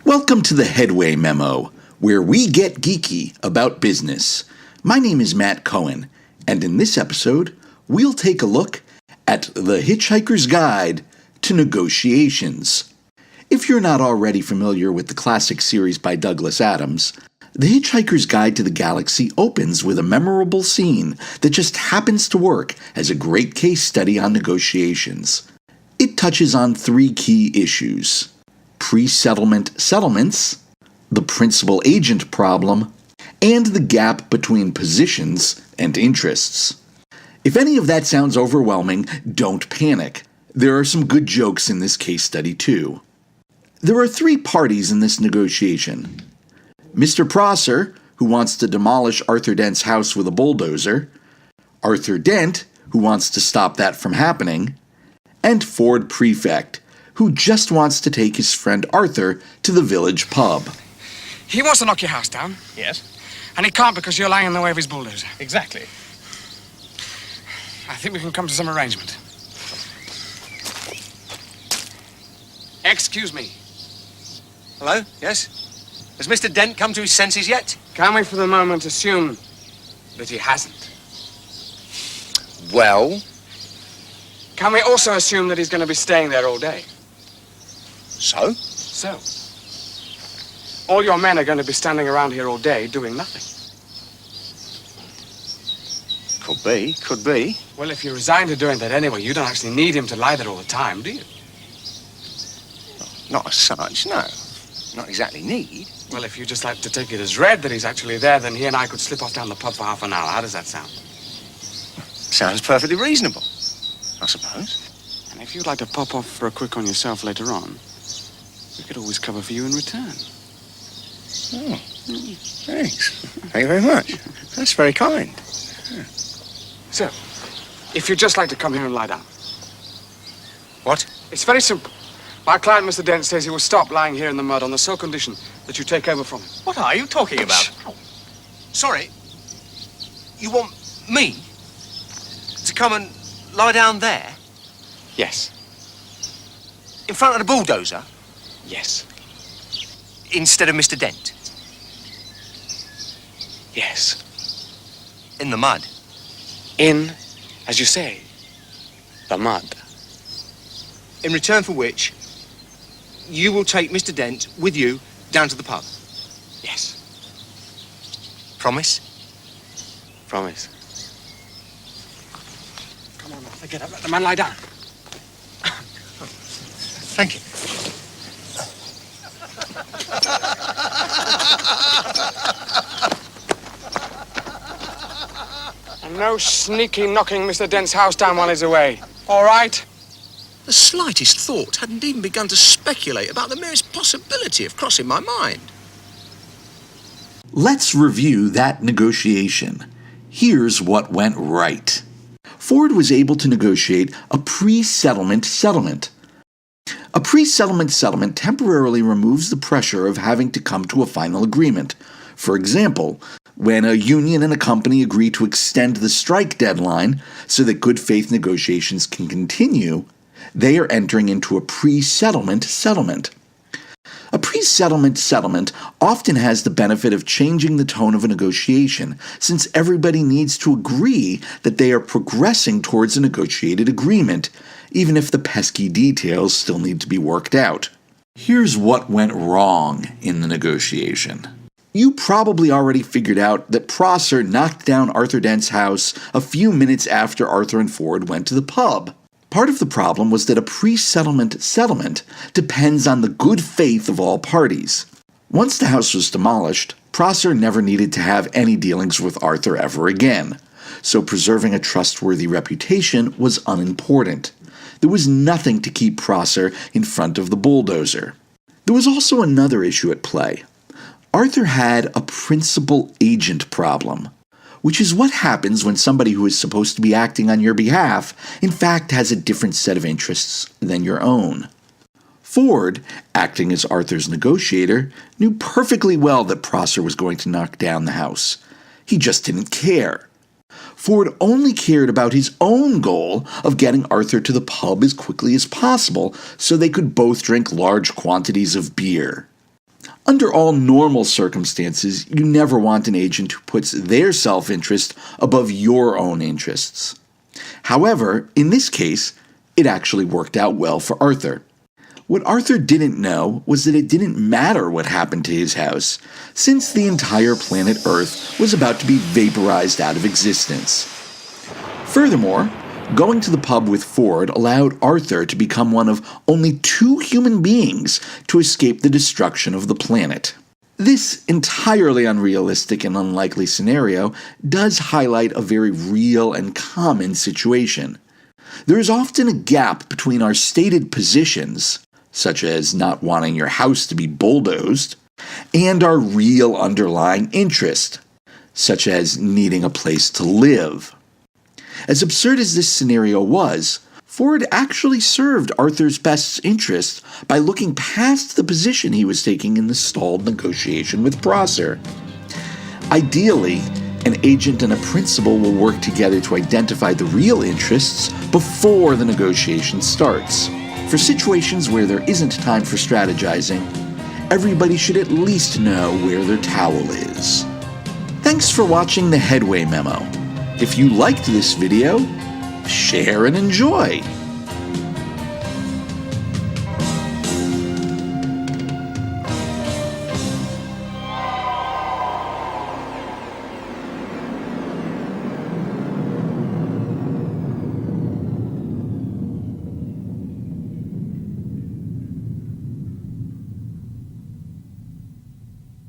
Welcome to the Headway Memo, where we get geeky about business. My name is Matt Cohen, and in this episode, we'll take a look at The Hitchhiker's Guide to Negotiations. If you're not already familiar with the classic series by Douglas Adams, The Hitchhiker's Guide to the Galaxy opens with a memorable scene that just happens to work as a great case study on negotiations. It touches on three key issues: pre-settlement settlements, the principal-agent problem, and the gap between positions and interests. If any of that sounds overwhelming, don't panic. There are some good jokes in this case study too. There are three parties in this negotiation: Mr. Prosser, who wants to demolish Arthur Dent's house with a bulldozer, Arthur Dent, who wants to stop that from happening, and Ford Prefect, who just wants to take his friend Arthur to the village pub. He wants to knock your house down. Yes, And he can't because you're lying in the way of his bulldozer. exactly. I think we can come to some arrangement. Excuse me. Hello? Yes? Has Mr. Dent come to his senses yet? Can we for the moment assume that he hasn't? Well, Can we also assume that he's going to be staying there all day? so? So, all your men are going to be standing around here all day doing nothing. Could be, could be. Well, if you resign to doing that anyway, you don't actually need him to lie there all the time, do you? Not as such, no. Not exactly need. Well, if you just like to take it as read that he's actually there, then he and I could slip off down the pub for half an hour. How does that sound? Sounds perfectly reasonable, I suppose. And if you'd like to pop off for a quick on yourself later on, we could always cover for you in return. Oh, thanks. Thank you very much. That's very kind. So, if you'd just like to come here and lie down. What? It's very simple. My client, Mr. Dent, says he will stop lying here in the mud on the sole condition that you take over from him. What are you talking about? Sorry? You want me to come and lie down there Yes. in front of the bulldozer Yes. instead of Mr. Dent? Yes. In the mud? In, as you say, the mud. In return for which, you will take Mr. Dent with you down to the pub. Yes. Promise? Promise. Come on, Arthur, get up. Let the man lie down. Thank you. And no sneaky knocking Mr. Dent's house down while he's away. All right? The slightest thought hadn't even begun to speculate about the merest possibility of crossing my mind. Let's review that negotiation. Here's what went right. Ford was able to negotiate a pre-settlement settlement. A pre-settlement settlement temporarily removes the pressure of having to come to a final agreement. For example, when a union and a company agree to extend the strike deadline so that good faith negotiations can continue, they are entering into a pre-settlement settlement. A pre-settlement settlement often has the benefit of changing the tone of a negotiation, since everybody needs to agree that they are progressing towards a negotiated agreement, even if the pesky details still need to be worked out. Here's what went wrong in the negotiation. You probably already figured out that Prosser knocked down Arthur Dent's house a few minutes after Arthur and Ford went to the pub. Part of the problem was that a pre-settlement settlement depends on the good faith of all parties. Once the house was demolished, Prosser never needed to have any dealings with Arthur ever again, so preserving a trustworthy reputation was unimportant. There was nothing to keep Prosser in front of the bulldozer. There was also another issue at play. Arthur had a principal-agent problem, which is what happens when somebody who is supposed to be acting on your behalf in fact has a different set of interests than your own. Ford, acting as Arthur's negotiator, knew perfectly well that Prosser was going to knock down the house. He just didn't care. Ford only cared about his own goal of getting Arthur to the pub as quickly as possible so they could both drink large quantities of beer. Under all normal circumstances, you never want an agent who puts their self-interest above your own interests. However, in this case, it actually worked out well for Arthur. What Arthur didn't know was that it didn't matter what happened to his house, since the entire planet Earth was about to be vaporized out of existence. Furthermore, going to the pub with Ford allowed Arthur to become one of only 2 human beings to escape the destruction of the planet. This entirely unrealistic and unlikely scenario does highlight a very real and common situation. There is often a gap between our stated positions, such as not wanting your house to be bulldozed, and our real underlying interest, such as needing a place to live. As absurd as this scenario was, Ford actually served Arthur's best interest by looking past the position he was taking in the stalled negotiation with Prosser. Ideally, an agent and a principal will work together to identify the real interests before the negotiation starts. For situations where there isn't time for strategizing, everybody should at least know where their towel is. Thanks for watching the Headway Memo. If you liked this video, share and enjoy.